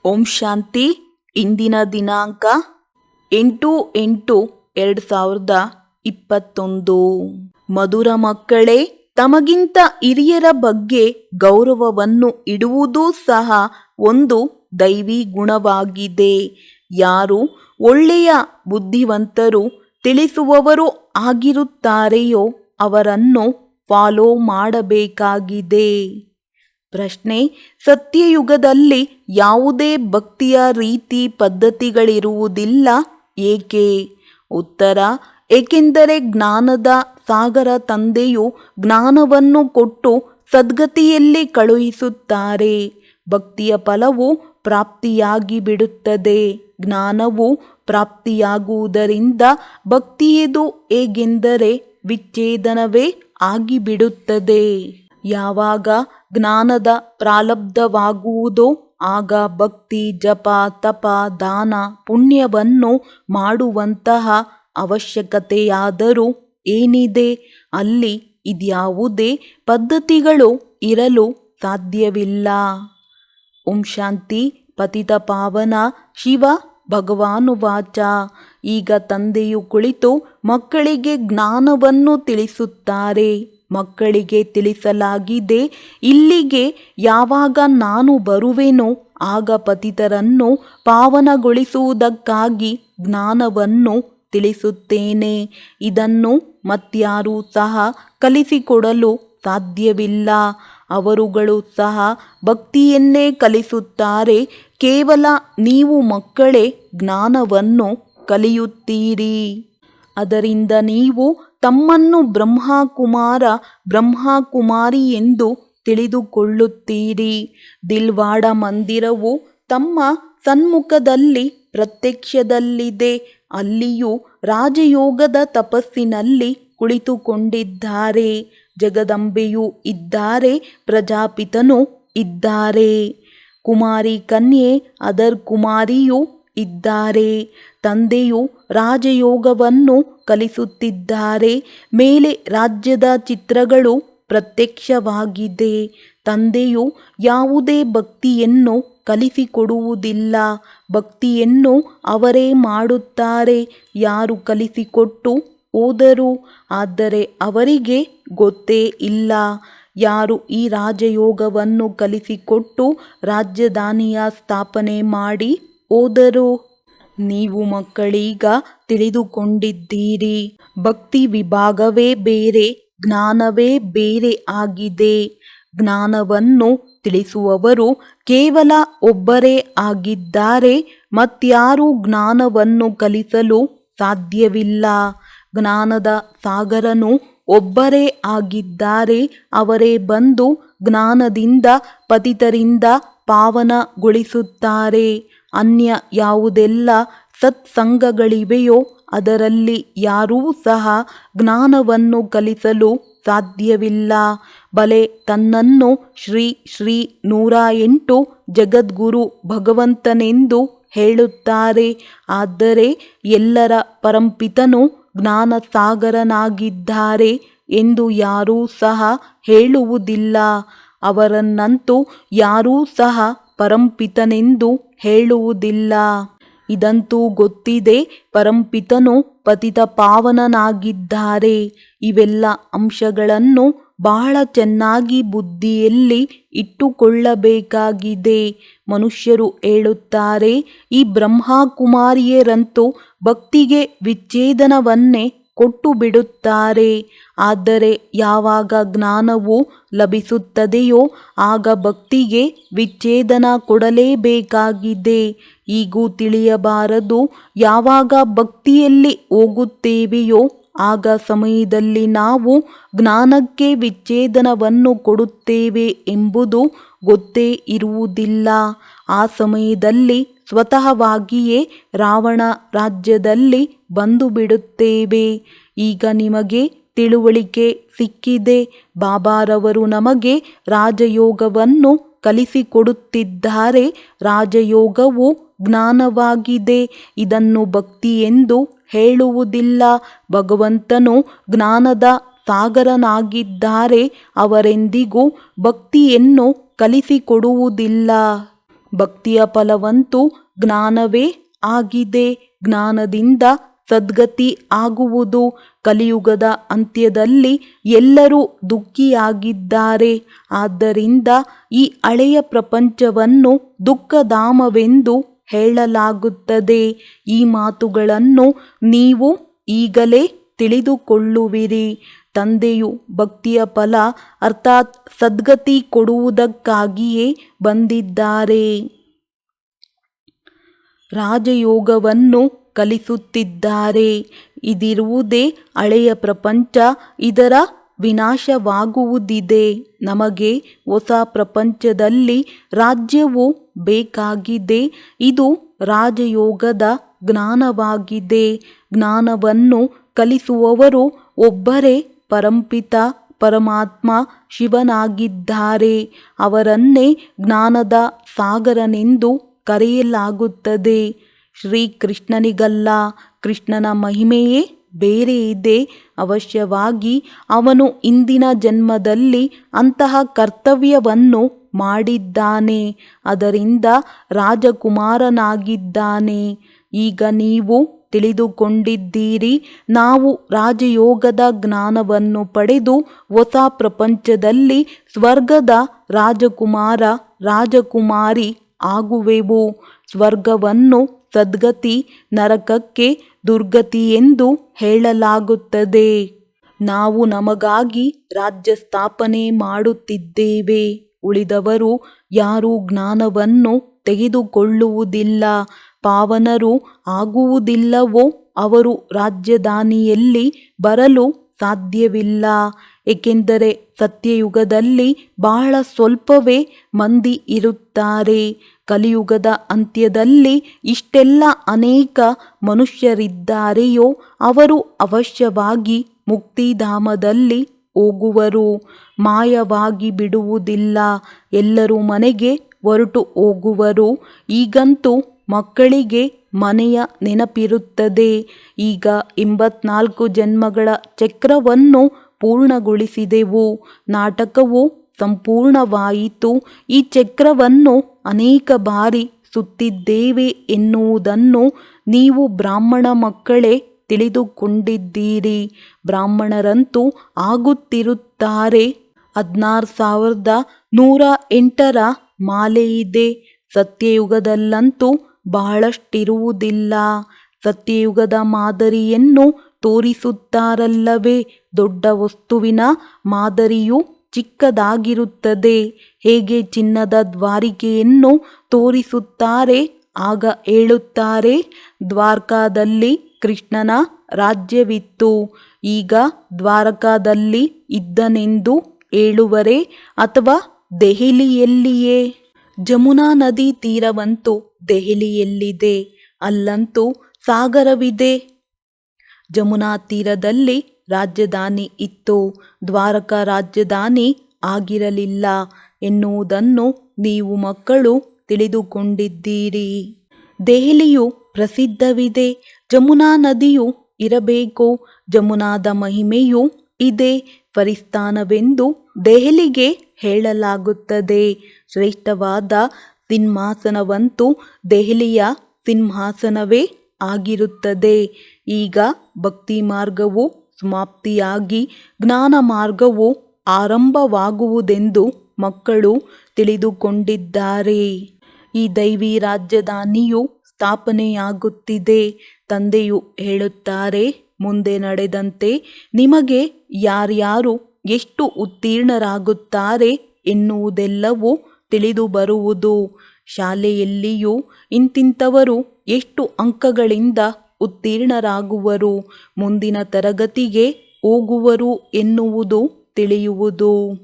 ಓಂ ಶಾಂತಿ. ಇಂದಿನ ದಿನಾಂಕ 8/8/2021. ಮಧುರ ಮಕ್ಕಳೇ, ತಮಗಿಂತ ಹಿರಿಯರ ಬಗ್ಗೆ ಗೌರವವನ್ನು ಇಡುವುದೂ ಸಹ ಒಂದು ದೈವಿ ಗುಣವಾಗಿದೆ. ಯಾರು ಒಳ್ಳೆಯ ಬುದ್ಧಿವಂತರು, ತಿಳಿಸುವವರು ಆಗಿರುತ್ತಾರೆಯೋ ಅವರನ್ನು ಫಾಲೋ ಮಾಡಬೇಕಾಗಿದೆ. ಪ್ರಶ್ನೆ: ಸತ್ಯಯುಗದಲ್ಲಿ ಯಾವುದೇ ಭಕ್ತಿಯ ರೀತಿ ಪದ್ಧತಿಗಳಿರುವುದಿಲ್ಲ, ಏಕೆ? ಉತ್ತರ: ಏಕೆಂದರೆ ಜ್ಞಾನದ ಸಾಗರ ತಂದೆಯು ಜ್ಞಾನವನ್ನು ಕೊಟ್ಟು ಸದ್ಗತಿಯಲ್ಲಿ ಕಳುಹಿಸುತ್ತಾರೆ. ಭಕ್ತಿಯ ಫಲವು ಪ್ರಾಪ್ತಿಯಾಗಿ ಬಿಡುತ್ತದೆ. ಜ್ಞಾನವು ಪ್ರಾಪ್ತಿಯಾಗುವುದರಿಂದ ಭಕ್ತಿಯದು ಹೇಗೆಂದರೆ ವಿಚ್ಛೇದನವೇ ಆಗಿಬಿಡುತ್ತದೆ. ಯಾವಾಗ ಜ್ಞಾನದ ಪ್ರಾರಬ್ಧವಾಗುವುದೋ ಆಗ ಭಕ್ತಿ, ಜಪ, ತಪ, ದಾನ, ಪುಣ್ಯವನ್ನು ಮಾಡುವಂತಹ ಅವಶ್ಯಕತೆಯಾದರೂ ಏನಿದೆ? ಅಲ್ಲಿ ಇದ್ಯಾವುದೇ ಪದ್ಧತಿಗಳು ಇರಲು ಸಾಧ್ಯವಿಲ್ಲ. ಓಂ ಶಾಂತಿ. ಪತಿತ ಪಾವನ ಶಿವ ಭಗವಾನುವಾಚ. ಈಗ ತಂದೆಯು ಕುಳಿತು ಮಕ್ಕಳಿಗೆ ಜ್ಞಾನವನ್ನು ತಿಳಿಸುತ್ತಾರೆ. ಮಕ್ಕಳಿಗೆ ತಿಳಿಸಲಾಗಿದೆ, ಇಲ್ಲಿಗೆ ಯಾವಾಗ ನಾನು ಬರುವೆನೋ ಆಗ ಪತಿತರನ್ನು ಪಾವನಗೊಳಿಸುವುದಕ್ಕಾಗಿ ಜ್ಞಾನವನ್ನು ತಿಳಿಸುತ್ತೇನೆ. ಇದನ್ನು ಮತ್ಯಾರೂ ಸಹ ಕಲಿಸಿಕೊಡಲು ಸಾಧ್ಯವಿಲ್ಲ. ಅವರುಗಳು ಸಹ ಭಕ್ತಿಯನ್ನೇ ಕಲಿಸುತ್ತಾರೆ. ಕೇವಲ ನೀವು ಮಕ್ಕಳೇ ಜ್ಞಾನವನ್ನು ಕಲಿಯುತ್ತೀರಿ. ಅದರಿಂದ ನೀವು ತಮ್ಮನ್ನು ಬ್ರಹ್ಮಕುಮಾರ, ಬ್ರಹ್ಮಕುಮಾರಿ ಎಂದು ತಿಳಿದುಕೊಳ್ಳುತ್ತೀರಿ. ದಿಲ್ವಾಡ ಮಂದಿರವು ತಮ್ಮ ಸನ್ಮುಖದಲ್ಲಿ ಪ್ರತ್ಯಕ್ಷದಲ್ಲಿದೆ. ಅಲ್ಲಿಯೂ ರಾಜಯೋಗದ ತಪಸ್ಸಿನಲ್ಲಿ ಕುಳಿತುಕೊಂಡಿದ್ದಾರೆ. ಜಗದಂಬೆಯೂ ಇದ್ದಾರೆ, ಪ್ರಜಾಪಿತನೂ ಇದ್ದಾರೆ. ಕುಮಾರಿ ಕನ್ಯೆ ಅದರ್ ಕುಮಾರಿಯೂ ಇದ್ದಾರೆ. ತಂದೆಯು ರಾಜಯೋಗವನ್ನು ಕಲಿಸುತ್ತಿದ್ದಾರೆ. ಮೇಲೆ ರಾಜ್ಯದ ಚಿತ್ರಗಳು ಪ್ರತ್ಯಕ್ಷವಾಗಿದೆ. ತಂದೆಯು ಯಾವುದೇ ಭಕ್ತಿಯನ್ನು ಕಲಿಸಿಕೊಡುವುದಿಲ್ಲ. ಭಕ್ತಿಯನ್ನು ಅವರೇ ಮಾಡುತ್ತಾರೆ. ಯಾರು ಕಲಿಸಿಕೊಟ್ಟು ಹೋದರು, ಆದರೆ ಅವರಿಗೆ ಗೊತ್ತೇ ಇಲ್ಲ. ಯಾರು ಈ ರಾಜಯೋಗವನ್ನು ಕಲಿಸಿಕೊಟ್ಟು ರಾಜಧಾನಿಯ ಸ್ಥಾಪನೆ ಮಾಡಿ ಹೋದರು. ನೀವು ಮಕ್ಕಳೀಗ ತಿಳಿದುಕೊಂಡಿದ್ದೀರಿ. ಭಕ್ತಿ ವಿಭಾಗವೇ ಬೇರೆ, ಜ್ಞಾನವೇ ಬೇರೆ ಆಗಿದೆ. ಜ್ಞಾನವನ್ನು ತಿಳಿಸುವವರು ಕೇವಲ ಒಬ್ಬರೇ ಆಗಿದ್ದಾರೆ. ಮತ್ಯಾರೂ ಜ್ಞಾನವನ್ನು ಕಲಿಸಲು ಸಾಧ್ಯವಿಲ್ಲ. ಜ್ಞಾನದ ಸಾಗರನು ಒಬ್ಬರೇ ಆಗಿದ್ದಾರೆ. ಅವರೇ ಬಂದು ಜ್ಞಾನದಿಂದ ಪತಿತರಿಂದ ಪಾವನಗೊಳಿಸುತ್ತಾರೆ. ಅನ್ಯ ಯಾವುದೆಲ್ಲ ಸತ್ಸಂಗಗಳಿವೆಯೋ ಅದರಲ್ಲಿ ಯಾರೂ ಸಹ ಜ್ಞಾನವನ್ನು ಕಲಿಸಲು ಸಾಧ್ಯವಿಲ್ಲ. ಬಲೆ ತನ್ನನ್ನು ಶ್ರೀ ಶ್ರೀ 108 ಜಗದ್ಗುರು ಭಗವಂತನೆಂದು ಹೇಳುತ್ತಾರೆ. ಆದರೆ ಎಲ್ಲರ ಪರಂಪಿತನು ಜ್ಞಾನಸಾಗರನಾಗಿದ್ದಾರೆ ಎಂದು ಯಾರೂ ಸಹ ಹೇಳುವುದಿಲ್ಲ. ಅವರನ್ನಂತೂ ಯಾರೂ ಸಹ ಪರಂಪಿತನೆಂದು ಹೇಳುವುದಿಲ್ಲ. ಇದಂತೂ ಗೊತ್ತಿದೆ, ಪರಂಪಿತನು ಪತಿತ ಪಾವನನಾಗಿದ್ದಾರೆ. ಇವೆಲ್ಲ ಅಂಶಗಳನ್ನು ಬಹಳ ಚೆನ್ನಾಗಿ ಬುದ್ಧಿಯಲ್ಲಿ ಇಟ್ಟುಕೊಳ್ಳಬೇಕಾಗಿದೆ. ಮನುಷ್ಯರು ಹೇಳುತ್ತಾರೆ, ಈ ಬ್ರಹ್ಮಕುಮಾರಿಯರಂತೂ ಭಕ್ತಿಗೆ ವಿಚ್ಛೇದನವನ್ನೇ ಕೊಟ್ಟು ಬಿಡುತ್ತಾರೆ. ಆದರೆ ಯಾವಾಗ ಜ್ಞಾನವು ಲಭಿಸುತ್ತದೆಯೋ ಆಗ ಭಕ್ತಿಗೆ ವಿಚ್ಛೇದನ ಕೊಡಲೇಬೇಕಾಗಿದೆ. ಈಗೂ ತಿಳಿಯಬಾರದು. ಯಾವಾಗ ಭಕ್ತಿಯಲ್ಲಿ ಹೋಗುತ್ತೇವೆಯೋ ಆಗ ಸಮಯದಲ್ಲಿ ನಾವು ಜ್ಞಾನಕ್ಕೆ ವಿಚ್ಛೇದನವನ್ನು ಕೊಡುತ್ತೇವೆ ಎಂಬುದು ಗೊತ್ತೇ ಇರುವುದಿಲ್ಲ. ಆ ಸಮಯದಲ್ಲಿ ಸ್ವತಃವಾಗಿಯೇ ರಾವಣ ರಾಜ್ಯದಲ್ಲಿ ಬಂದು ಬಿಡುತ್ತೇವೆ. ಈಗ ನಿಮಗೆ ತಿಳುವಳಿಕೆ ಸಿಕ್ಕಿದೆ. ಬಾಬಾರವರು ನಮಗೆ ರಾಜಯೋಗವನ್ನು ಕಲಿಸಿಕೊಡುತ್ತಿದ್ದಾರೆ. ರಾಜಯೋಗವು ಜ್ಞಾನವಾಗಿದೆ. ಇದನ್ನು ಭಕ್ತಿ ಎಂದು ಹೇಳುವುದಿಲ್ಲ. ಭಗವಂತನು ಜ್ಞಾನದ ಸಾಗರನಾಗಿದ್ದಾರೆ. ಅವರೆಂದಿಗೂ ಭಕ್ತಿಯನ್ನು ಕಲಿಸಿಕೊಡುವುದಿಲ್ಲ. ಭಕ್ತಿಯ ಫಲವಂತೂ ಜ್ಞಾನವೇ ಆಗಿದೆ. ಜ್ಞಾನದಿಂದ ಸದ್ಗತಿ ಆಗುವುದು. ಕಲಿಯುಗದ ಅಂತ್ಯದಲ್ಲಿ ಎಲ್ಲರೂ ದುಃಖಿಯಾಗಿದ್ದಾರೆ. ಆದ್ದರಿಂದ ಈ ಹಳೆಯ ಪ್ರಪಂಚವನ್ನು ದುಃಖಧಾಮವೆಂದು ಹೇಳಲಾಗುತ್ತದೆ. ಈ ಮಾತುಗಳನ್ನು ನೀವು ಈಗಲೇ ತಿಳಿದುಕೊಳ್ಳುವಿರಿ. ತಂದೆಯು ಭಕ್ತಿಯ ಫಲ ಅರ್ಥಾತ್ ಸದ್ಗತಿ ಕೊಡುವುದಕ್ಕಾಗಿಯೇ ಬಂದಿದ್ದಾರೆ. ರಾಜಯೋಗವನ್ನು ಕಲಿಸುತ್ತಿದ್ದಾರೆ. ಇದಿರುವುದೇ ಹಳೆಯ ಪ್ರಪಂಚ. ಇದರ ವಿನಾಶವಾಗುವುದಿದೆ. ನಮಗೆ ಹೊಸ ಪ್ರಪಂಚದಲ್ಲಿ ರಾಜ್ಯವು ಬೇಕಾಗಿದೆ. ಇದು ರಾಜಯೋಗದ ಜ್ಞಾನವಾಗಿದೆ. ಜ್ಞಾನವನ್ನು ಕಲಿಸುವವರು ಒಬ್ಬರೇ ಪರಂಪಿತ ಪರಮಾತ್ಮ ಶಿವನಾಗಿದ್ದಾರೆ. ಅವರನ್ನೇ ಜ್ಞಾನದ ಸಾಗರನೆಂದು ಕರೆಯಲಾಗುತ್ತದೆ. ಶ್ರೀಕೃಷ್ಣನಿಗಲ್ಲ. ಕೃಷ್ಣನ ಮಹಿಮೆಯೇ ಬೇರೆ ಇದೆ. ಅವಶ್ಯವಾಗಿ ಅವನು ಇಂದಿನ ಜನ್ಮದಲ್ಲಿ ಅಂತಹ ಕರ್ತವ್ಯವನ್ನು ಮಾಡಿದ್ದಾನೆ. ಅದರಿಂದ ರಾಜಕುಮಾರನಾಗಿದ್ದಾನೆ. ಈಗ ನೀವು ತಿಳಿದುಕೊಂಡಿದ್ದೀರಿ. ನಾವು ರಾಜಯೋಗದ ಜ್ಞಾನವನ್ನು ಪಡೆದು ಹೊಸ ಪ್ರಪಂಚದಲ್ಲಿ ಸ್ವರ್ಗದ ರಾಜಕುಮಾರ ರಾಜಕುಮಾರಿ ಆಗುವೆವು. ಸ್ವರ್ಗವನ್ನು ಸದ್ಗತಿ, ನರಕಕ್ಕೆ ದುರ್ಗತಿ ಎಂದು ಹೇಳಲಾಗುತ್ತದೆ. ನಾವು ನಮಗಾಗಿ ರಾಜ್ಯ ಸ್ಥಾಪನೆ ಮಾಡುತ್ತಿದ್ದೇವೆ. ಉಳಿದವರು ಯಾರೂ ಜ್ಞಾನವನ್ನು ತೆಗೆದುಕೊಳ್ಳುವುದಿಲ್ಲ. ಪಾವನರು ಆಗುವುದಿಲ್ಲವೋ ಅವರು ರಾಜಧಾನಿಯಲ್ಲಿ ಬರಲು ಸಾಧ್ಯವಿಲ್ಲ. ಏಕೆಂದರೆ ಸತ್ಯಯುಗದಲ್ಲಿ ಬಹಳ ಸ್ವಲ್ಪವೇ ಮಂದಿ ಇರುತ್ತಾರೆ. ಕಲಿಯುಗದ ಅಂತ್ಯದಲ್ಲಿ ಇಷ್ಟೆಲ್ಲ ಅನೇಕ ಮನುಷ್ಯರಿದ್ದಾರೆಯೋ ಅವರು ಅವಶ್ಯವಾಗಿ ಮುಕ್ತಿಧಾಮದಲ್ಲಿ ಹೋಗುವರು. ಮಾಯವಾಗಿ ಬಿಡುವುದಿಲ್ಲ. ಎಲ್ಲರೂ ಮನೆಗೆ ಹೊರಟು ಹೋಗುವರು. ಈಗಂತೂ ಮಕ್ಕಳಿಗೆ ಮನೆಯ ನೆನಪಿರುತ್ತದೆ. ಈಗ 84 ಜನ್ಮಗಳ ಚಕ್ರವನ್ನು ಪೂರ್ಣಗೊಳಿಸಿದೆವು. ನಾಟಕವು ಸಂಪೂರ್ಣವಾಯಿತು. ಈ ಚಕ್ರವನ್ನು ಅನೇಕ ಬಾರಿ ಸುತ್ತಿದ್ದೇವೆ ಎನ್ನುವುದನ್ನು ನೀವು ಬ್ರಾಹ್ಮಣ ಮಕ್ಕಳೇ ತಿಳಿದುಕೊಂಡಿದ್ದೀರಿ. ಬ್ರಾಹ್ಮಣರಂತೂ ಆಗುತ್ತಿರುತ್ತಾರೆ. 16,108ರ ಮಾಲೆಯಿದೆ. ಸತ್ಯಯುಗದಲ್ಲಂತೂ ಬಹಳಷ್ಟಿರುವುದಿಲ್ಲ. ಸತ್ಯಯುಗದ ಮಾದರಿಯನ್ನು ತೋರಿಸುತ್ತಾರಲ್ಲವೇ. ದೊಡ್ಡ ವಸ್ತುವಿನ ಮಾದರಿಯು ಚಿಕ್ಕದಾಗಿರುತ್ತದೆ. ಹೇಗೆ ಚಿನ್ನದ ದ್ವಾರಿಕೆಯನ್ನು ತೋರಿಸುತ್ತಾರೆ. ಆಗ ಹೇಳುತ್ತಾರೆ, ದ್ವಾರಕಾದಲ್ಲಿ ಕೃಷ್ಣನ ರಾಜ್ಯವಿತ್ತು. ಈಗ ದ್ವಾರಕಾದಲ್ಲಿ ಇದ್ದನೆಂದು ಹೇಳುವರೇ ಅಥವಾ ದೆಹಲಿಯಲ್ಲಿಯೇ? ಜಮುನಾ ನದಿ ತೀರವಂತೂ ದೆಹಲಿಯಲ್ಲಿದೆ. ಅಲ್ಲಂತೂ ಸಾಗರವಿದೆ. ಜಮುನಾ ತೀರದಲ್ಲಿ ರಾಜಧಾನಿ ಇತ್ತು. ದ್ವಾರಕಾ ರಾಜಧಾನಿ ಆಗಿರಲಿಲ್ಲ ಎನ್ನುವುದನ್ನು ನೀವು ಮಕ್ಕಳು ತಿಳಿದುಕೊಂಡಿದ್ದೀರಿ. ದೆಹಲಿಯು ಪ್ರಸಿದ್ಧವಿದೆ. ಜಮುನಾ ನದಿಯು ಇರಬೇಕು. ಜಮುನಾದ ಮಹಿಮೆಯೂ ಇದೆ. ಫರಿಸ್ತಾನವೆಂದು ದೆಹಲಿಗೆ ಹೇಳಲಾಗುತ್ತದೆ. ಶ್ರೇಷ್ಠವಾದ ಸಿಂಹಾಸನವಂತೂ ದೆಹಲಿಯ ಸಿಂಹಾಸನವೇ ಆಗಿರುತ್ತದೆ. ಈಗ ಭಕ್ತಿ ಮಾರ್ಗವು ಸಮಾಪ್ತಿಯಾಗಿ ಜ್ಞಾನ ಮಾರ್ಗವು ಆರಂಭವಾಗುವುದೆಂದು ಮಕ್ಕಳು ತಿಳಿದುಕೊಂಡಿದ್ದಾರೆ. ಈ ದೈವಿ ರಾಜಧಾನಿಯು ಸ್ಥಾಪನೆಯಾಗುತ್ತಿದೆ. ತಂದೆಯು ಹೇಳುತ್ತಾರೆ, ಮುಂದೆ ನಡೆದಂತೆ ನಿಮಗೆ ಯಾರ್ಯಾರು ಎಷ್ಟು ಉತ್ತೀರ್ಣರಾಗುತ್ತಾರೆ ಎನ್ನುವುದೆಲ್ಲವೂ ತಿಳಿದು ಬರುವುದು. ಶಾಲೆಯಲ್ಲಿಯೂ ಇಂತಿಂಥವರು ಎಷ್ಟು ಅಂಕಗಳಿಂದ ಉತ್ತೀರ್ಣರಾಗುವರು, ಮುಂದಿನ ತರಗತಿಗೆ ಹೋಗುವರು ಎನ್ನುವುದು ತಿಳಿಯುವುದು.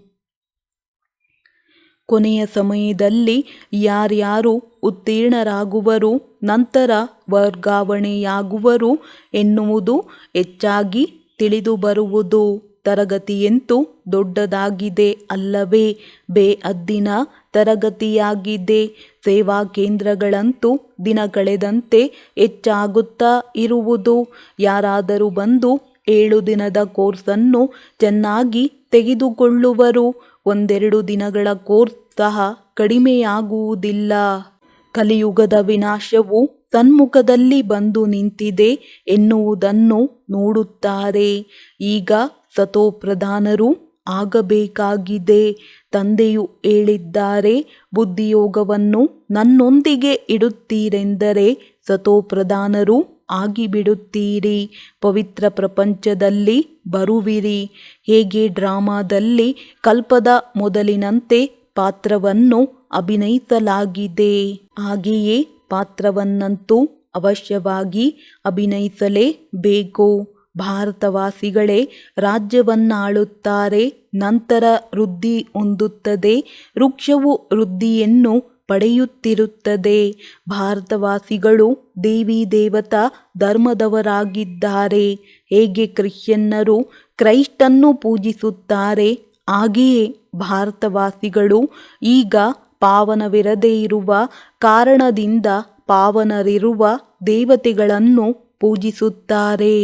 ಕೊನೆಯ ಸಮಯದಲ್ಲಿ ಯಾರ್ಯಾರು ಉತ್ತೀರ್ಣರಾಗುವರು, ನಂತರ ವರ್ಗಾವಣೆಯಾಗುವರು ಎನ್ನುವುದು ಹೆಚ್ಚಾಗಿ ತಿಳಿದು ಬರುವುದು. ತರಗತಿಯಂತೂ ದೊಡ್ಡದಾಗಿದೆ ಅಲ್ಲವೇ. ಬೇಹದ್ದಿನ ತರಗತಿಯಾಗಿದೆ. ಸೇವಾ ಕೇಂದ್ರಗಳಂತೂ ದಿನ ಕಳೆದಂತೆ ಹೆಚ್ಚಾಗುತ್ತಾ ಇರುವುದು. ಯಾರಾದರೂ ಬಂದು 7 ದಿನದ ಕೋರ್ಸನ್ನು ಚೆನ್ನಾಗಿ ತೆಗೆದುಕೊಳ್ಳುವರು. 1-2 ದಿನಗಳ ಕೋರ್ಸ್ ಸಹ ಕಡಿಮೆಯಾಗುವುದಿಲ್ಲ. ಕಲಿಯುಗದ ವಿನಾಶವು ಸನ್ಮುಖದಲ್ಲಿ ಬಂದು ನಿಂತಿದೆ ಎನ್ನುವುದನ್ನು ನೋಡುತ್ತಾರೆ. ಈಗ ಸತೋಪ್ರಧಾನರು ಆಗಬೇಕಾಗಿದೆ. ತಂದೆಯು ಹೇಳಿದ್ದಾರೆ, ಬುದ್ಧಿಯೋಗವನ್ನು ನನ್ನೊಂದಿಗೆ ಇಡುತ್ತೀರೆಂದರೆ ಸತೋಪ್ರಧಾನರು ಆಗಿಬಿಡುತ್ತೀರಿ. ಪವಿತ್ರ ಪ್ರಪಂಚದಲ್ಲಿ ಬರುವಿರಿ. ಹೇಗೆ ಡ್ರಾಮಾದಲ್ಲಿ ಕಲ್ಪದ ಮೊದಲಿನಂತೆ ಪಾತ್ರವನ್ನು ಅಭಿನಯಿಸಲಾಗಿದೆ, ಹಾಗೆಯೇ ಪಾತ್ರವನ್ನಂತೂ ಅವಶ್ಯವಾಗಿ ಅಭಿನಯಿಸಲೇಬೇಕು. ಭಾರತವಾಸಿಗಳೇ ರಾಜ್ಯವನ್ನಾಳುತ್ತಾರೆ, ನಂತರ ವೃದ್ಧಿ ಹೊಂದುತ್ತದೆ. ವೃಕ್ಷವು ವೃದ್ಧಿಯನ್ನು ಪಡೆಯುತ್ತಿರುತ್ತದೆ. ಭಾರತವಾಸಿಗಳು ದೇವಿ ದೇವತಾ ಧರ್ಮದವರಾಗಿದ್ದಾರೆ. ಹೇಗೆ ಕ್ರಿಶ್ಚಿಯನ್ನರು ಕ್ರೈಸ್ತನ್ನು ಪೂಜಿಸುತ್ತಾರೆ, ಹಾಗೆಯೇ ಭಾರತವಾಸಿಗಳು ಈಗ ಪಾವನವಿರದೇ ಇರುವ ಕಾರಣದಿಂದ ಪಾವನರಿರುವ ದೇವತೆಗಳನ್ನು ಪೂಜಿಸುತ್ತಾರೆ.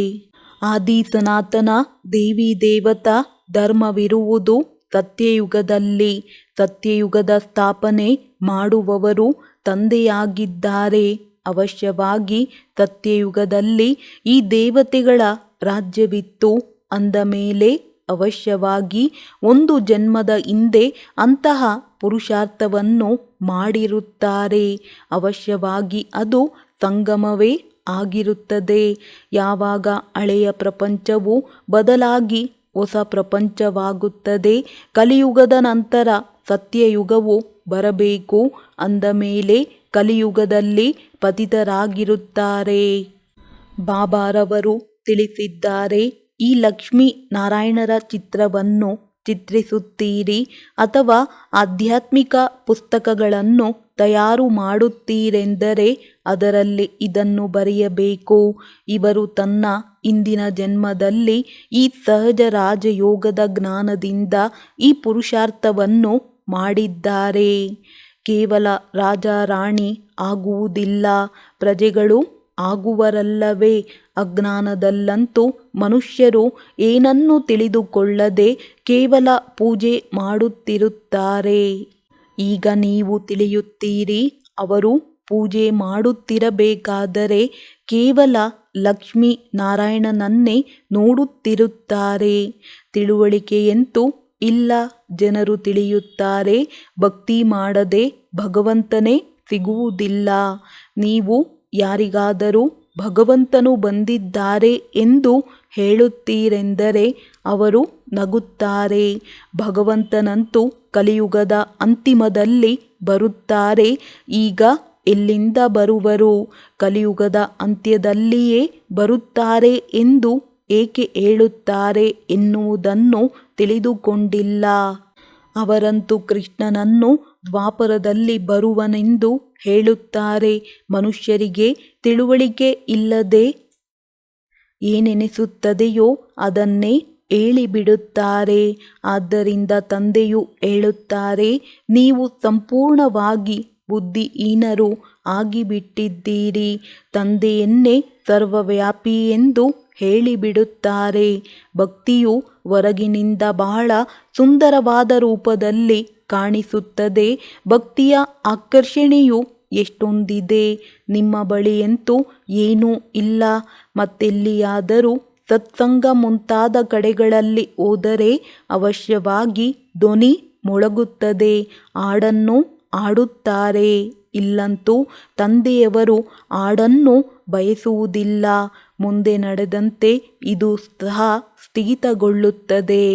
ಆದಿ ಸನಾತನ ದೇವಿ ದೇವತಾ ಧರ್ಮವಿರುವುದು ಸತ್ಯಯುಗದಲ್ಲಿ. ಸತ್ಯಯುಗದ ಸ್ಥಾಪನೆ ಮಾಡುವವರು ತಂದೆಯಾಗಿದ್ದಾರೆ. ಅವಶ್ಯವಾಗಿ ಸತ್ಯಯುಗದಲ್ಲಿ ಈ ದೇವತೆಗಳ ರಾಜ್ಯವಿತ್ತು ಅಂದ ಮೇಲೆ ಅವಶ್ಯವಾಗಿ ಒಂದು ಜನ್ಮದ ಹಿಂದೆ ಅಂತಹ ಪುರುಷಾರ್ಥವನ್ನು ಮಾಡಿರುತ್ತಾರೆ. ಅವಶ್ಯವಾಗಿ ಅದು ಸಂಗಮವೇ ಆಗಿರುತ್ತದೆ. ಯಾವಾಗ ಹಳೆಯ ಪ್ರಪಂಚವು ಬದಲಾಗಿ ಹೊಸ ಪ್ರಪಂಚವಾಗುತ್ತದೆ, ಕಲಿಯುಗದ ನಂತರ ಸತ್ಯಯುಗವು ಬರಬೇಕು ಅಂದ ಮೇಲೆ ಕಲಿಯುಗದಲ್ಲಿ ಪತಿತರಾಗಿರುತ್ತಾರೆ. ಬಾಬಾರವರು ತಿಳಿಸಿದ್ದಾರೆ, ಈ ಲಕ್ಷ್ಮೀ ನಾರಾಯಣರ ಚಿತ್ರವನ್ನು ಚಿತ್ರಿಸುತ್ತೀರಿ ಅಥವಾ ಆಧ್ಯಾತ್ಮಿಕ ಪುಸ್ತಕಗಳನ್ನು ತಯಾರು ಮಾಡುತ್ತೀರೆಂದರೆ ಅದರಲ್ಲಿ ಇದನ್ನು ಬರೆಯಬೇಕು. ಇವರು ತನ್ನ ಇಂದಿನ ಜನ್ಮದಲ್ಲಿ ಈ ಸಹಜ ರಾಜಯೋಗದ ಜ್ಞಾನದಿಂದ ಈ ಪುರುಷಾರ್ಥವನ್ನು ಮಾಡಿದ್ದಾರೆ. ಕೇವಲ ರಾಜ ರಾಣಿ ಆಗುವುದಿಲ್ಲ, ಪ್ರಜೆಗಳು ಆಗುವರಲ್ಲವೇ. ಅಜ್ಞಾನದಲ್ಲಂತೂ ಮನುಷ್ಯರು ಏನನ್ನೂ ತಿಳಿದುಕೊಳ್ಳದೆ ಕೇವಲ ಪೂಜೆ ಮಾಡುತ್ತಿರುತ್ತಾರೆ. ಈಗ ನೀವು ತಿಳಿಯುತ್ತೀರಿ, ಅವರು ಪೂಜೆ ಮಾಡುತ್ತಿರಬೇಕಾದರೆ ಕೇವಲ ಲಕ್ಷ್ಮೀ ನಾರಾಯಣನನ್ನೇ ನೋಡುತ್ತಿರುತ್ತಾರೆ. ತಿಳುವಳಿಕೆಯಂತೂ ಇಲ್ಲ. ಜನರು ತಿಳಿಯುತ್ತಾರೆ, ಭಕ್ತಿ ಮಾಡದೆ ಭಗವಂತನೇ ಸಿಗುವುದಿಲ್ಲ. ನೀವು ಯಾರಿಗಾದರೂ ಭಗವಂತನು ಬಂದಿದ್ದಾರೆ ಎಂದು ಹೇಳುತ್ತೀರೆಂದರೆ ಅವರು ನಗುತ್ತಾರೆ. ಭಗವಂತನಂತೂ ಕಲಿಯುಗದ ಅಂತಿಮದಲ್ಲಿ ಬರುತ್ತಾರೆ. ಈಗ ಎಲ್ಲಿಂದ ಬರುವರು? ಕಲಿಯುಗದ ಅಂತ್ಯದಲ್ಲಿಯೇ ಬರುತ್ತಾರೆ ಎಂದು ಏಕೆ ಹೇಳುತ್ತಾರೆ ಎನ್ನುವುದನ್ನು ತಿಳಿದುಕೊಂಡಿಲ್ಲ. ಅವರಂತೂ ಕೃಷ್ಣನನ್ನು ದ್ವಾಪರದಲ್ಲಿ ಬರುವನೆಂದು ಹೇಳುತ್ತಾರೆ. ಮನುಷ್ಯರಿಗೆ ತಿಳುವಳಿಕೆ ಇಲ್ಲದೆ ಏನೆನಿಸುತ್ತದೆಯೋ ಅದನ್ನೇ ಹೇಳಿಬಿಡುತ್ತಾರೆ. ಆದ್ದರಿಂದ ತಂದೆಯು ಹೇಳುತ್ತಾರೆ, ನೀವು ಸಂಪೂರ್ಣವಾಗಿ ಬುದ್ಧಿಹೀನರು ಆಗಿಬಿಟ್ಟಿದ್ದೀರಿ. ತಂದೆಯನ್ನೇ ಸರ್ವವ್ಯಾಪಿ ಎಂದು ಹೇಳಿಬಿಡುತ್ತಾರೆ. ಭಕ್ತಿಯು ಹೊರಗಿನಿಂದ ಬಹಳ ಸುಂದರವಾದ ರೂಪದಲ್ಲಿ ಕಾಣಿಸುತ್ತದೆ. ಭಕ್ತಿಯ ಆಕರ್ಷಣೆಯು ಎಷ್ಟೊಂದಿದೆ. ನಿಮ್ಮ ಬಳಿಯಂತೂ ಏನೂ ಇಲ್ಲ. ಮತ್ತೆಲ್ಲಿಯಾದರೂ ಸತ್ಸಂಗ ಮುಂತಾದ ಕಡೆಗಳಲ್ಲಿ ಹೋದರೆ ಅವಶ್ಯವಾಗಿ ಧ್ವನಿ ಮೊಳಗುತ್ತದೆ, ಹಾಡನ್ನು ಹಾಡುತ್ತಾರೆ. ಇಲ್ಲಂತೂ ತಂದೆಯವರು ಹಾಡನ್ನು ಬಯಸುವುದಿಲ್ಲ. ಮುಂದೆ ನಡೆದಂತೆ ಇದು ಸಹ ಸ್ಥಗಿತಗೊಳ್ಳುತ್ತದೆ.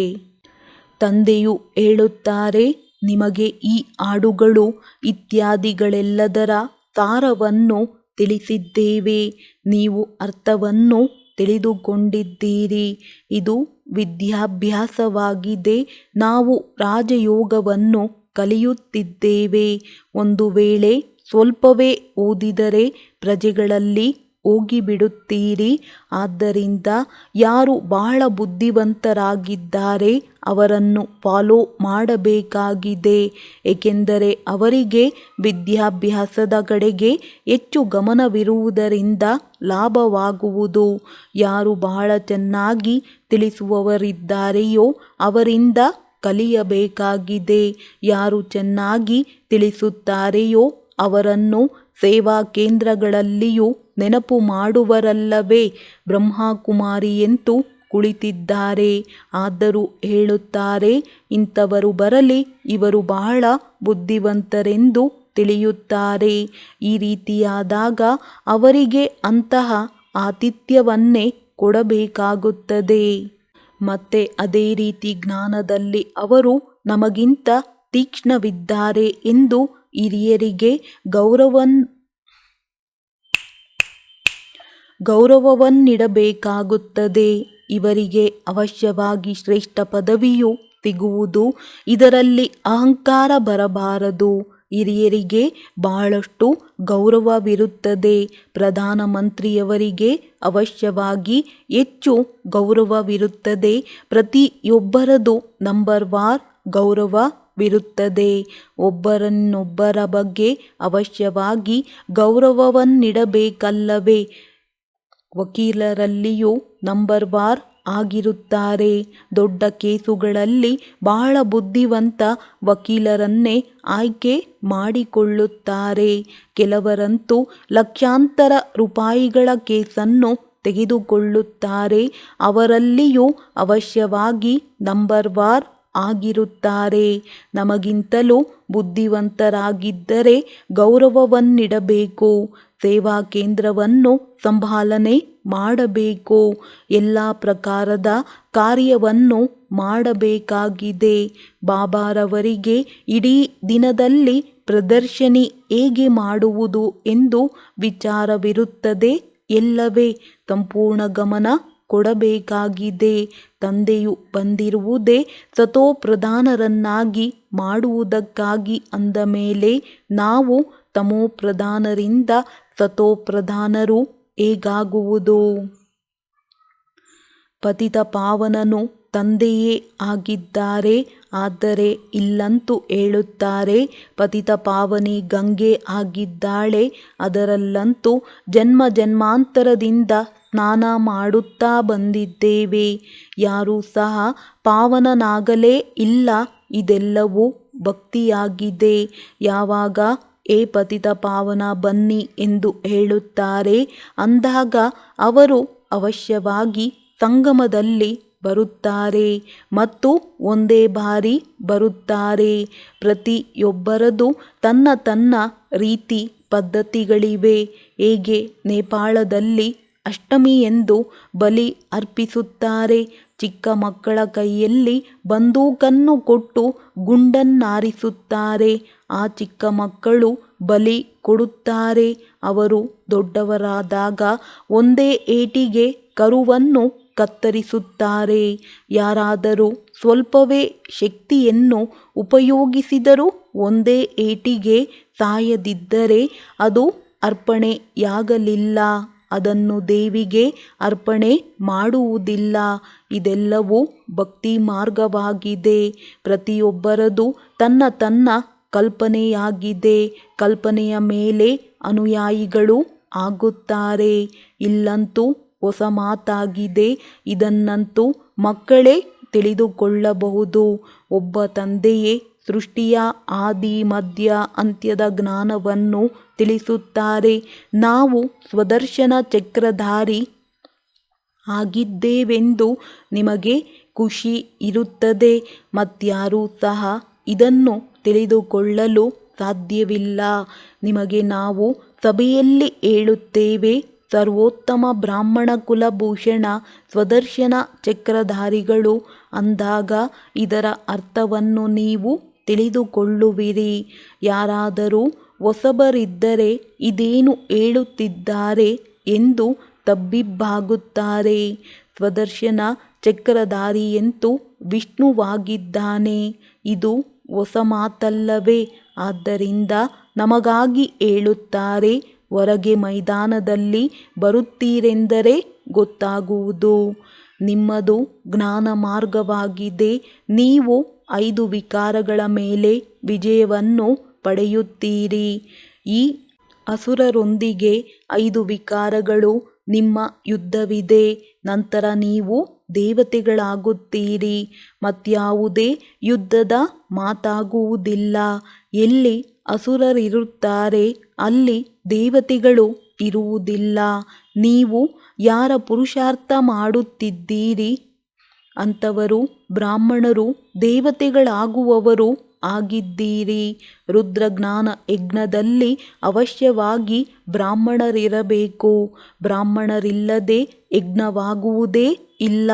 ತಂದೆಯು ಹೇಳುತ್ತಾರೆ, ನಿಮಗೆ ಈ ಹಾಡುಗಳು ಇತ್ಯಾದಿಗಳೆಲ್ಲದರ ಸಾರವನ್ನು ತಿಳಿಸಿದ್ದೇವೆ. ನೀವು ಅರ್ಥವನ್ನು ತಿಳಿದುಕೊಂಡಿದ್ದೀರಿ. ಇದು ವಿದ್ಯಾಭ್ಯಾಸವಾಗಿದೆ. ನಾವು ರಾಜಯೋಗವನ್ನು ಕಲಿಯುತ್ತಿದ್ದೇವೆ. ಒಂದು ವೇಳೆ ಸ್ವಲ್ಪವೇ ಓದಿದರೆ ಪ್ರಜೆಗಳಲ್ಲಿ ಹೋಗಿಬಿಡುತ್ತೀರಿ. ಆದ್ದರಿಂದ ಯಾರು ಬಹಳ ಬುದ್ಧಿವಂತರಾಗಿದ್ದಾರೆ ಅವರನ್ನು ಫಾಲೋ ಮಾಡಬೇಕಾಗಿದೆ. ಏಕೆಂದರೆ ಅವರಿಗೆ ವಿದ್ಯಾಭ್ಯಾಸದ ಕಡೆಗೆ ಹೆಚ್ಚು ಗಮನವಿರುವುದರಿಂದ ಲಾಭವಾಗುವುದು. ಯಾರು ಬಹಳ ಚೆನ್ನಾಗಿ ತಿಳಿಸುವವರಿದ್ದಾರೆಯೋ ಅವರಿಂದ ಕಲಿಯಬೇಕಾಗಿದೆ. ಯಾರು ಚೆನ್ನಾಗಿ ತಿಳಿಸುತ್ತಾರೆಯೋ ಅವರನ್ನು ಸೇವಾ ಕೇಂದ್ರಗಳಲ್ಲಿಯೂ ನೆನಪು ಮಾಡುವರಲ್ಲವೇ ಬ್ರಹ್ಮಕುಮಾರಿಯಂತೂ ಕುಳಿತಿದ್ದಾರೆ. ಆದರೂ ಹೇಳುತ್ತಾರೆ, ಇಂಥವರು ಬರಲಿ, ಇವರು ಬಹಳ ಬುದ್ಧಿವಂತರೆಂದು ತಿಳಿಯುತ್ತಾರೆ. ಈ ರೀತಿಯಾದಾಗ ಅವರಿಗೆ ಅಂತಹ ಆತಿಥ್ಯವನ್ನೇ ಕೊಡಬೇಕಾಗುತ್ತದೆ. ಮತ್ತೆ ಅದೇ ರೀತಿ ಜ್ಞಾನದಲ್ಲಿ ಅವರು ನಮಗಿಂತ ತೀಕ್ಷ್ಣವಿದ್ದಾರೆ ಎಂದು ಹಿರಿಯರಿಗೆ ಗೌರವವನ್ನಿಡಬೇಕಾಗುತ್ತದೆ. ಇವರಿಗೆ ಅವಶ್ಯವಾಗಿ ಶ್ರೇಷ್ಠ ಪದವಿಯು ಸಿಗುವುದು. ಇದರಲ್ಲಿ ಅಹಂಕಾರ ಬರಬಾರದು. ಹಿರಿಯರಿಗೆ ಬಹಳಷ್ಟು ಗೌರವವಿರುತ್ತದೆ. ಪ್ರಧಾನಮಂತ್ರಿಯವರಿಗೆ ಅವಶ್ಯವಾಗಿ ಹೆಚ್ಚು ಗೌರವವಿರುತ್ತದೆ. ಪ್ರತಿಯೊಬ್ಬರದು ನಂಬರ್ ವಾರ್ ಗೌರವವಿರುತ್ತದೆ. ಒಬ್ಬರನ್ನೊಬ್ಬರ ಬಗ್ಗೆ ಅವಶ್ಯವಾಗಿ ಗೌರವವನ್ನಿಡಬೇಕಲ್ಲವೇ? ವಕೀಲರಲ್ಲಿಯೂ ನಂಬರ್ ವಾರ್ ಆಗಿರುತ್ತಾರೆ. ದೊಡ್ಡ ಕೇಸುಗಳಲ್ಲಿ ಬಹಳ ಬುದ್ಧಿವಂತ ವಕೀಲರನ್ನೇ ಆಯ್ಕೆ ಮಾಡಿಕೊಳ್ಳುತ್ತಾರೆ. ಕೆಲವರಂತೂ ಲಕ್ಷಾಂತರ ರೂಪಾಯಿಗಳ ಕೇಸನ್ನು ತೆಗೆದುಕೊಳ್ಳುತ್ತಾರೆ. ಅವರಲ್ಲಿಯೂ ಅವಶ್ಯವಾಗಿ ನಂಬರ್ ವಾರ್ ಆಗಿರುತ್ತಾರೆ. ನಮಗಿಂತಲೂ ಬುದ್ಧಿವಂತರಾಗಿದ್ದರೆ ಗೌರವವನ್ನಿಡಬೇಕು. ಸೇವಾ ಕೇಂದ್ರವನ್ನು ಸಂಭಾಲನೆ ಮಾಡಬೇಕು. ಎಲ್ಲ ಪ್ರಕಾರದ ಕಾರ್ಯವನ್ನು ಮಾಡಬೇಕಾಗಿದೆ. ಬಾಬಾರವರಿಗೆ ಇಡೀ ದಿನದಲ್ಲಿ ಪ್ರದರ್ಶನಿ ಹೇಗೆ ಮಾಡುವುದು ಎಂದು ವಿಚಾರವಿರುತ್ತದೆ ಎಲ್ಲವೇ? ಸಂಪೂರ್ಣ ಗಮನ ಕೊಡಬೇಕಾಗಿದೆ. ತಂದೆಯು ಬಂದಿರುವುದೇ ಸತೋಪ್ರಧಾನರನ್ನಾಗಿ ಮಾಡುವುದಕ್ಕಾಗಿ. ಅಂದ ಮೇಲೆ ನಾವು ತಮೋಪ್ರಧಾನರಿಂದ ಸತೋಪ್ರಧಾನರು ಹೇಗಾಗುವುದು? ಪತಿತ ಪಾವನನು ತಂದೆಯೇ ಆಗಿದ್ದಾರೆ. ಆದರೆ ಇಲ್ಲಂತೂ ಹೇಳುತ್ತಾರೆ, ಪತಿತ ಪಾವನಿ ಗಂಗೆ ಆಗಿದ್ದಾಳೆ. ಅದರಲ್ಲಂತೂ ಜನ್ಮ ಜನ್ಮಾಂತರದಿಂದ ಸ್ನಾನ ಮಾಡುತ್ತಾ ಬಂದಿದ್ದೇವೆ. ಯಾರೂ ಸಹ ಪಾವನನಾಗಲೇ ಇಲ್ಲ. ಇದೆಲ್ಲವೂ ಭಕ್ತಿಯಾಗಿದೆ. ಯಾವಾಗ ಏ ಪತಿತ ಪಾವನ ಬನ್ನಿ ಎಂದು ಹೇಳುತ್ತಾರೆ, ಅಂದಾಗ ಅವರು ಅವಶ್ಯವಾಗಿ ಸಂಗಮದಲ್ಲಿ ಬರುತ್ತಾರೆ ಮತ್ತು ಒಂದೇ ಬಾರಿ ಬರುತ್ತಾರೆ. ಪ್ರತಿಯೊಬ್ಬರದು ತನ್ನ ತನ್ನ ರೀತಿ ಪದ್ಧತಿಗಳಿವೆ. ಹೇಗೆ ನೇಪಾಳದಲ್ಲಿ ಅಷ್ಟಮಿಯೆಂದು ಬಲಿ ಅರ್ಪಿಸುತ್ತಾರೆ. ಚಿಕ್ಕ ಮಕ್ಕಳ ಕೈಯಲ್ಲಿ ಬಂದೂಕನ್ನು ಕೊಟ್ಟು ಗುಂಡನ್ನಾರಿಸುತ್ತಾರೆ. ಆ ಚಿಕ್ಕ ಮಕ್ಕಳು ಬಲಿ ಕೊಡುತ್ತಾರೆ. ಅವರು ದೊಡ್ಡವರಾದಾಗ ಒಂದೇ ಏಟಿಗೆ ಕರುವನ್ನು ಕತ್ತರಿಸುತ್ತಾರೆ. ಯಾರಾದರೂ ಸ್ವಲ್ಪವೇ ಶಕ್ತಿಯನ್ನು ಉಪಯೋಗಿಸಿದರೂ ಒಂದೇ ಏಟಿಗೆ ಸಾಯದಿದ್ದರೆ ಅದು ಅರ್ಪಣೆಯಾಗಲಿಲ್ಲ. ಅದನ್ನು ದೇವಿಗೆ ಅರ್ಪಣೆ ಮಾಡುವುದಿಲ್ಲ. ಇದೆಲ್ಲವೂ ಭಕ್ತಿ ಮಾರ್ಗವಾಗಿದೆ. ಪ್ರತಿಯೊಬ್ಬರದು ತನ್ನ ತನ್ನ ಕಲ್ಪನೆಯಾಗಿದೆ. ಕಲ್ಪನೆಯ ಮೇಲೆ ಅನುಯಾಯಿಗಳು ಆಗುತ್ತಾರೆ. ಇಲ್ಲಂತೂ ಹೊಸ ಮಾತಾಗಿದೆ. ಇದನ್ನಂತೂ ಮಕ್ಕಳೇ ತಿಳಿದುಕೊಳ್ಳಬಹುದು. ಒಬ್ಬ ತಂದೆಯೇ ಸೃಷ್ಟಿಯ ಆದಿ ಮಧ್ಯ ಅಂತ್ಯದ ಜ್ಞಾನವನ್ನು ತಿಳಿಸುತ್ತಾರೆ. ನಾವು ಸ್ವದರ್ಶನ ಚಕ್ರಧಾರಿ ಆಗಿದ್ದೇವೆಂದು ನಿಮಗೆ ಖುಷಿ ಇರುತ್ತದೆ. ಮತ್ಯಾರೂ ಸಹ ಇದನ್ನು ತಿಳಿದುಕೊಳ್ಳಲು ಸಾಧ್ಯವಿಲ್ಲ. ನಿಮಗೆ ನಾವು ಸಭೆಯಲ್ಲಿ ಹೇಳುತ್ತೇವೆ, ಸರ್ವೋತ್ತಮ ಬ್ರಾಹ್ಮಣ ಕುಲಭೂಷಣ ಸ್ವದರ್ಶನ ಚಕ್ರಧಾರಿಗಳು. ಅಂದಾಗ ಇದರ ಅರ್ಥವನ್ನು ನೀವು ತಿಳಿದುಕೊಳ್ಳುವಿರಿ. ಯಾರಾದರೂ ಹೊಸಬರಿದ್ದರೆ ಇದೇನು ಹೇಳುತ್ತಿದ್ದಾರೆ ಎಂದು ತಬ್ಬಿಬ್ಬಾಗುತ್ತಾರೆ. ಸ್ವದರ್ಶನ ಚಕ್ರಧಾರಿಯಂತೂ ವಿಷ್ಣುವಾಗಿದ್ದಾನೆ. ಇದು ಹೊಸ ಮಾತಲ್ಲವೇ? ಆದ್ದರಿಂದ ನಮಗಾಗಿ ಹೇಳುತ್ತಾರೆ. ಹೊರಗೆ ಮೈದಾನದಲ್ಲಿ ಬರುತ್ತೀರೆಂದರೆ ಗೊತ್ತಾಗುವುದು. ನಿಮ್ಮದು ಜ್ಞಾನ ಮಾರ್ಗವಾಗಿದೆ. ನೀವು 5 ವಿಕಾರಗಳ ಮೇಲೆ ವಿಜಯವನ್ನು ಪಡೆಯುತ್ತೀರಿ. ಈ ಅಸುರರೊಂದಿಗೆ 5 ವಿಕಾರಗಳು ನಿಮ್ಮ ಯುದ್ಧವಿದೆ. ನಂತರ ನೀವು ದೇವತೆಗಳಾಗುತ್ತೀರಿ. ಮತ್ಯಾವುದೇ ಯುದ್ಧದ ಮಾತಾಗುವುದಿಲ್ಲ. ಎಲ್ಲಿ ಅಸುರರಿರುತ್ತಾರೆ ಅಲ್ಲಿ ದೇವತೆಗಳು ಇರುವುದಿಲ್ಲ. ನೀವು ಯಾರ ಪುರುಷಾರ್ಥ ಮಾಡುತ್ತಿದ್ದೀರಿ ಅಂಥವರು ಬ್ರಾಹ್ಮಣರು ದೇವತೆಗಳಾಗುವವರು ಆಗಿದ್ದೀರಿ. ರುದ್ರಜ್ಞಾನ ಯಜ್ಞದಲ್ಲಿ ಅವಶ್ಯವಾಗಿ ಬ್ರಾಹ್ಮಣರಿರಬೇಕು. ಬ್ರಾಹ್ಮಣರಿಲ್ಲದೆ ಯಜ್ಞವಾಗುವುದೇ ಇಲ್ಲ.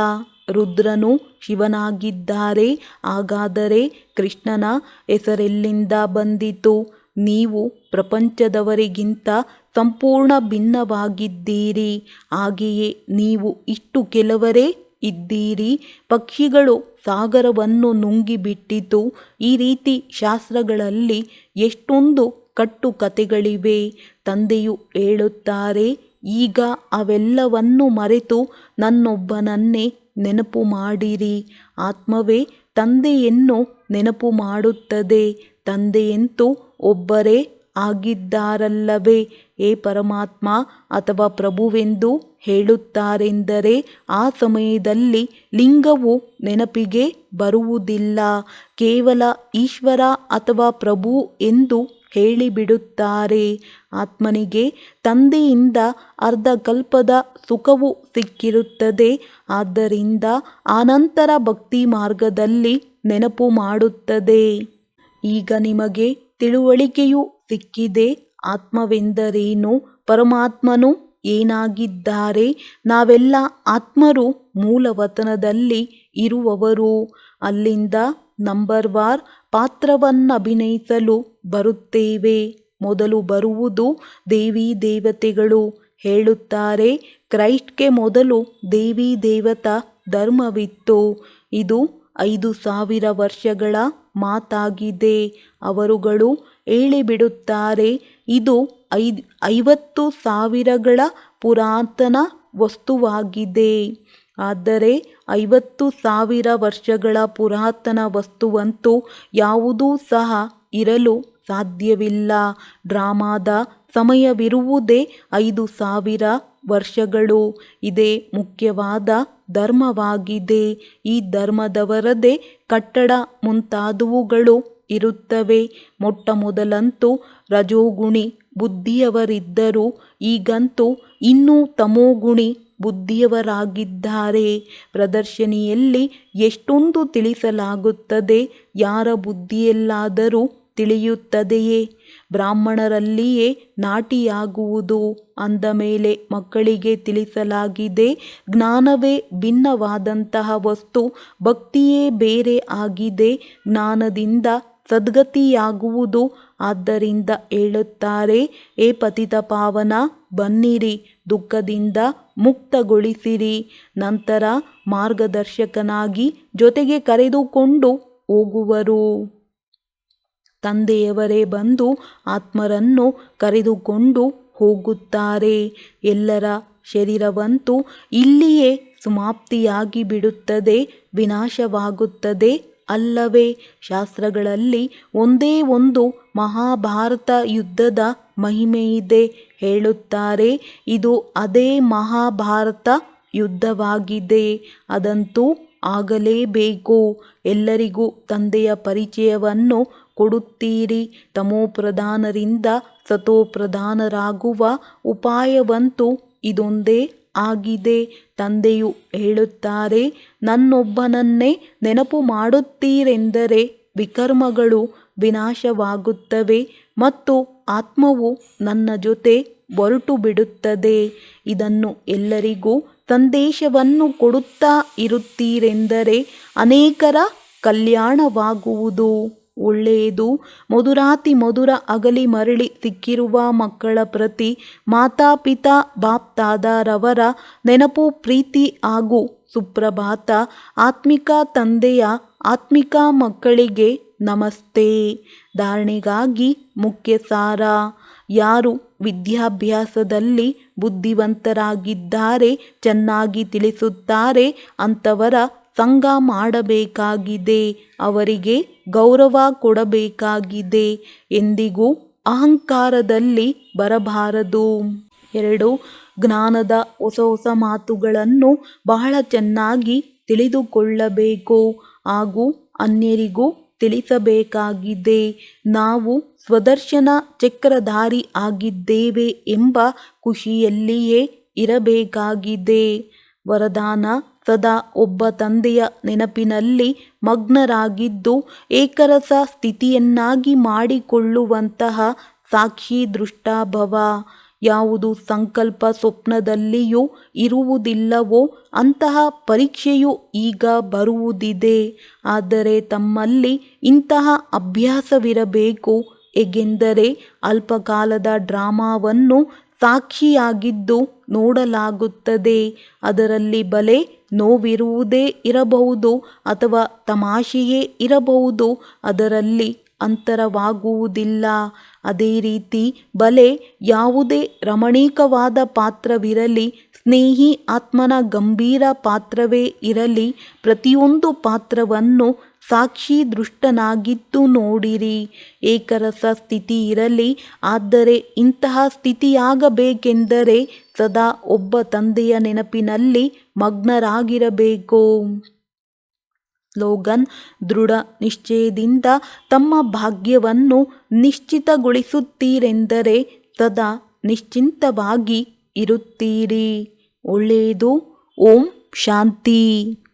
ರುದ್ರನು ಶಿವನಾಗಿದ್ದಾರೆ. ಹಾಗಾದರೆ ಕೃಷ್ಣನ ಹೆಸರೆಲ್ಲಿಂದ ಬಂದಿತು? ನೀವು ಪ್ರಪಂಚದವರಿಗಿಂತ ಸಂಪೂರ್ಣ ಭಿನ್ನವಾಗಿದ್ದೀರಿ. ಹಾಗೆಯೇ ನೀವು ಇಷ್ಟು ಕೆಲವರೇ ಇದ್ದೀರಿ. ಪಕ್ಷಿಗಳು ಸಾಗರವನ್ನು ನುಂಗಿಬಿಟ್ಟಿತು. ಈ ರೀತಿ ಶಾಸ್ತ್ರಗಳಲ್ಲಿ ಎಷ್ಟೊಂದು ಕಟ್ಟುಕತೆಗಳಿವೆ. ತಂದೆಯು ಹೇಳುತ್ತಾರೆ, ಈಗ ಅವೆಲ್ಲವನ್ನು ಮರೆತು ನನ್ನೊಬ್ಬನನ್ನೇ ನೆನಪು ಮಾಡಿರಿ. ಆತ್ಮವೇ ತಂದೆಯನ್ನು ನೆನಪು ಮಾಡುತ್ತದೆ. ತಂದೆಯಂತೂ ಒಬ್ಬರೇ ಆಗಿದ್ದಾರಲ್ಲವೇ? ಹೇ ಪರಮಾತ್ಮ ಅಥವಾ ಪ್ರಭುವೆಂದು ಹೇಳುತ್ತಾರೆಂದರೆ ಆ ಸಮಯದಲ್ಲಿ ಲಿಂಗವು ನೆನಪಿಗೆ ಬರುವುದಿಲ್ಲ. ಕೇವಲ ಈಶ್ವರ ಅಥವಾ ಪ್ರಭು ಎಂದು ಹೇಳಿಬಿಡುತ್ತಾರೆ. ಆತ್ಮನಿಗೆ ತಂದೆಯಿಂದ ಅರ್ಧಕಲ್ಪದ ಸುಖವು ಸಿಕ್ಕಿರುತ್ತದೆ. ಆದ್ದರಿಂದ ಆನಂತರ ಭಕ್ತಿ ಮಾರ್ಗದಲ್ಲಿ ನೆನಪು ಮಾಡುತ್ತದೆ. ಈಗ ನಿಮಗೆ ತಿಳುವಳಿಕೆಯು ಸಿಕ್ಕಿದೆ. ಆತ್ಮವೆಂದರೇನು, ಪರಮಾತ್ಮನು ಏನಾಗಿದ್ದಾರೆ. ನಾವೆಲ್ಲ ಆತ್ಮರು ಮೂಲವತನದಲ್ಲಿ ಇರುವವರು. ಅಲ್ಲಿಂದ ನಂಬರ್ವಾರ್ ಪಾತ್ರವನ್ನಭಿನಯಿಸಲು ಬರುತ್ತೇವೆ. ಮೊದಲು ಬರುವುದು ದೇವಿ ದೇವತೆಗಳು. ಹೇಳುತ್ತಾರೆ, ಕ್ರೈಸ್ಟ್ಗೆ ಮೊದಲು ದೇವಿ ದೇವತಾ ಧರ್ಮವಿತ್ತು. ಇದು 5000 ವರ್ಷಗಳ ಮಾತಾಗಿದೆ. ಅವರುಗಳು ಹೇಳಿಬಿಡುತ್ತಾರೆ, ಇದು 50,000ಗಳ ಪುರಾತನ ವಸ್ತುವಾಗಿದೆ. ಆದರೆ 50,000 ವರ್ಷಗಳ ಪುರಾತನ ವಸ್ತುವಂತೂ ಯಾವುದೂ ಸಹ ಇರಲು ಸಾಧ್ಯವಿಲ್ಲ. ಡ್ರಾಮಾದ ಸಮಯವಿರುವುದೇ 5,000 ವರ್ಷಗಳು. ಇದೇ ಮುಖ್ಯವಾದ ಧರ್ಮವಾಗಿದೆ. ಈ ಧರ್ಮದವರದೇ ಕಟ್ಟಡ ಮುಂತಾದವುಗಳು ಇರುತ್ತವೆ. ಮೊಟ್ಟ ಮೊದಲಂತೂ ರಜೋಗುಣಿ ಬುದ್ಧಿಯವರಿದ್ದರು. ಈಗಂತೂ ಇನ್ನೂ ತಮೋಗುಣಿ ಬುದ್ಧಿಯವರಾಗಿದ್ದಾರೆ. ಪ್ರದರ್ಶನಿಯಲ್ಲಿ ಎಷ್ಟೊಂದು ತಿಳಿಸಲಾಗುತ್ತದೆ. ಯಾರ ಬುದ್ಧಿಯಲ್ಲಾದರೂ ತಿಳಿಯುತ್ತದೆಯೇ? ಬ್ರಾಹ್ಮಣರಲ್ಲಿಯೇ ನಾಟಿಯಾಗುವುದು ಅಂದ ಮೇಲೆ ಮಕ್ಕಳಿಗೆ ತಿಳಿಸಲಾಗಿದೆ. ಜ್ಞಾನವೇ ಭಿನ್ನವಾದಂತಹ ವಸ್ತು, ಭಕ್ತಿಯೇ ಬೇರೆ ಆಗಿದೆ. ಜ್ಞಾನದಿಂದ ಸದ್ಗತಿಯಾಗುವುದು. ಆದ್ದರಿಂದ ಹೇಳುತ್ತಾರೆ, ಹೇ ಪತಿತ ಪಾವನ, ಬನ್ನಿರಿ, ದುಃಖದಿಂದ ಮುಕ್ತಗೊಳಿಸಿರಿ. ನಂತರ ಮಾರ್ಗದರ್ಶಕನಾಗಿ ಜೊತೆಗೆ ಕರೆದುಕೊಂಡು ಹೋಗುವರು. ತಂದೆಯವರೇ ಬಂದು ಆತ್ಮರನ್ನು ಕರೆದುಕೊಂಡು ಹೋಗುತ್ತಾರೆ. ಎಲ್ಲರ ಶರೀರವಂತೂ ಇಲ್ಲಿಯೇ ಸಮಾಪ್ತಿಯಾಗಿ ಬಿಡುತ್ತದೆ, ವಿನಾಶವಾಗುತ್ತದೆ ಅಲ್ಲವೇ? ಶಾಸ್ತ್ರಗಳಲ್ಲಿ ಒಂದೇ ಒಂದು ಮಹಾಭಾರತ ಯುದ್ಧದ ಮಹಿಮೆಯಿದೆ. ಹೇಳುತ್ತಾರೆ, ಇದು ಅದೇ ಮಹಾಭಾರತ ಯುದ್ಧವಾಗಿದೆ. ಅದಂತೂ ಆಗಲೇಬೇಕು. ಎಲ್ಲರಿಗೂ ತಂದೆಯ ಪರಿಚಯವನ್ನು ಕೊಡುತ್ತೀರಿ. ತಮೋಪ್ರಧಾನರಿಂದ ಸತೋಪ್ರಧಾನರಾಗುವ ಉಪಾಯವಂತೂ ಇದೊಂದೇ ಆಗಿದೆ. ತಂದೆಯು ಹೇಳುತ್ತಾರೆ, ನನ್ನೊಬ್ಬನನ್ನೇ ನೆನಪು ಮಾಡುತ್ತೀರೆಂದರೆ ವಿಕರ್ಮಗಳು ವಿನಾಶವಾಗುತ್ತವೆ ಮತ್ತು ಆತ್ಮವು ನನ್ನ ಜೊತೆ ಹೊರಟು ಬಿಡುತ್ತದೆ. ಇದನ್ನು ಎಲ್ಲರಿಗೂ ಸಂದೇಶವನ್ನು ಕೊಡುತ್ತಾ ಇರುತ್ತೀರೆಂದರೆ ಅನೇಕರ ಕಲ್ಯಾಣವಾಗುವುದು. ಒಳ್ಳೆಯದು. ಮಧುರಾತಿ ಮಧುರ ಅಗಲಿ ಮರಳಿ ಸಿಕ್ಕಿರುವ ಮಕ್ಕಳ ಪ್ರತಿ ಮಾತಾಪಿತಾ ಬಾಪ್ದಾದಾರವರ ನೆನಪು, ಪ್ರೀತಿ ಹಾಗೂ ಸುಪ್ರಭಾತ. ಆತ್ಮಿಕ ತಂದೆಯ ಆತ್ಮಿಕ ಮಕ್ಕಳಿಗೆ ನಮಸ್ತೆ. ಧಾರಣೆಗಾಗಿ ಮುಖ್ಯ ಸಾರ. ಯಾರು ವಿದ್ಯಾಭ್ಯಾಸದಲ್ಲಿ ಬುದ್ಧಿವಂತರಾಗಿದ್ದಾರೆ, ಚೆನ್ನಾಗಿ ತಿಳಿಸುತ್ತಾರೆ, ಅಂಥವರ ಸಂಗ ಮಾಡಬೇಕಾಗಿದೆ. ಅವರಿಗೆ ಗೌರವ ಕೊಡಬೇಕಾಗಿದೆ. ಎಂದಿಗೂ ಅಹಂಕಾರದಲ್ಲಿ ಬರಬಾರದು. 2. ಜ್ಞಾನದ ಹೊಸ ಹೊಸ ಮಾತುಗಳನ್ನು ಬಹಳ ಚೆನ್ನಾಗಿ ತಿಳಿದುಕೊಳ್ಳಬೇಕು ಹಾಗೂ ಅನ್ಯರಿಗೂ ತಿಳಿಸಬೇಕಾಗಿದೆ. ನಾವು ಸ್ವದರ್ಶನ ಚಕ್ರಧಾರಿ ಆಗಿದ್ದೇವೆ ಎಂಬ ಖುಷಿಯಲ್ಲಿಯೇ ಇರಬೇಕಾಗಿದೆ. ವರದಾನ: ಸದಾ ಒಬ್ಬ ತಂದೆಯ ನೆನಪಿನಲ್ಲಿ ಮಗ್ನರಾಗಿದ್ದು ಏಕರಸ ಸ್ಥಿತಿಯನ್ನಾಗಿ ಮಾಡಿಕೊಳ್ಳುವಂತಹ ಸಾಕ್ಷಿ ದೃಷ್ಟಾಭವ. ಯಾವುದು ಸಂಕಲ್ಪ ಸ್ವಪ್ನದಲ್ಲಿಯೂ ಇರುವುದಿಲ್ಲವೋ ಅಂತಹ ಪರೀಕ್ಷೆಯು ಈಗ ಬರುವುದಿದೆ. ಆದರೆ ತಮ್ಮಲ್ಲಿ ಇಂತಹ ಅಭ್ಯಾಸವಿರಬೇಕು. ಹೇಗೆಂದರೆ, ಅಲ್ಪಕಾಲದ ಡ್ರಾಮಾವನ್ನು ಸಾಕ್ಷಿಯಾಗಿದ್ದು ನೋಡಲಾಗುತ್ತದೆ. ಅದರಲ್ಲಿ ಬಲೆ ನೋವಿರುವುದೇ ಇರಬಹುದು ಅಥವಾ ತಮಾಷೆಯೇ ಇರಬಹುದು. ಅದರಲ್ಲಿ ಅಂತರವಾಗುವುದಿಲ್ಲ. ಅದೇ ರೀತಿ ಬಲೆ ಯಾವುದೇ ರಮಣೀಕವಾದ ಪಾತ್ರವಿರಲಿ, ಸ್ನೇಹಿ ಆತ್ಮನ ಗಂಭೀರ ಪಾತ್ರವೇ ಇರಲಿ, ಪ್ರತಿಯೊಂದು ಪಾತ್ರವನ್ನು ಸಾಕ್ಷಿ ದೃಷ್ಟನಾಗಿದ್ದು ನೋಡಿರಿ. ಏಕರಸ ಸ್ಥಿತಿ ಇರಲಿ. ಆದರೆ ಇಂತಹ ಸ್ಥಿತಿಯಾಗಬೇಕೆಂದರೆ ಸದಾ ಒಬ್ಬ ತಂದೆಯ ನೆನಪಿನಲ್ಲಿ ಮಗ್ನರಾಗಿರಬೇಕು. ಸ್ಲೋಗನ್: ದೃಢ ನಿಶ್ಚಯದಿಂದ ತಮ್ಮ ಭಾಗ್ಯವನ್ನು ನಿಶ್ಚಿತಗೊಳಿಸುತ್ತೀರೆಂದರೆ ಸದಾ ನಿಶ್ಚಿಂತವಾಗಿ ಇರುತ್ತೀರಿ. ಒಳ್ಳೆಯದು. ಓಂ ಶಾಂತಿ.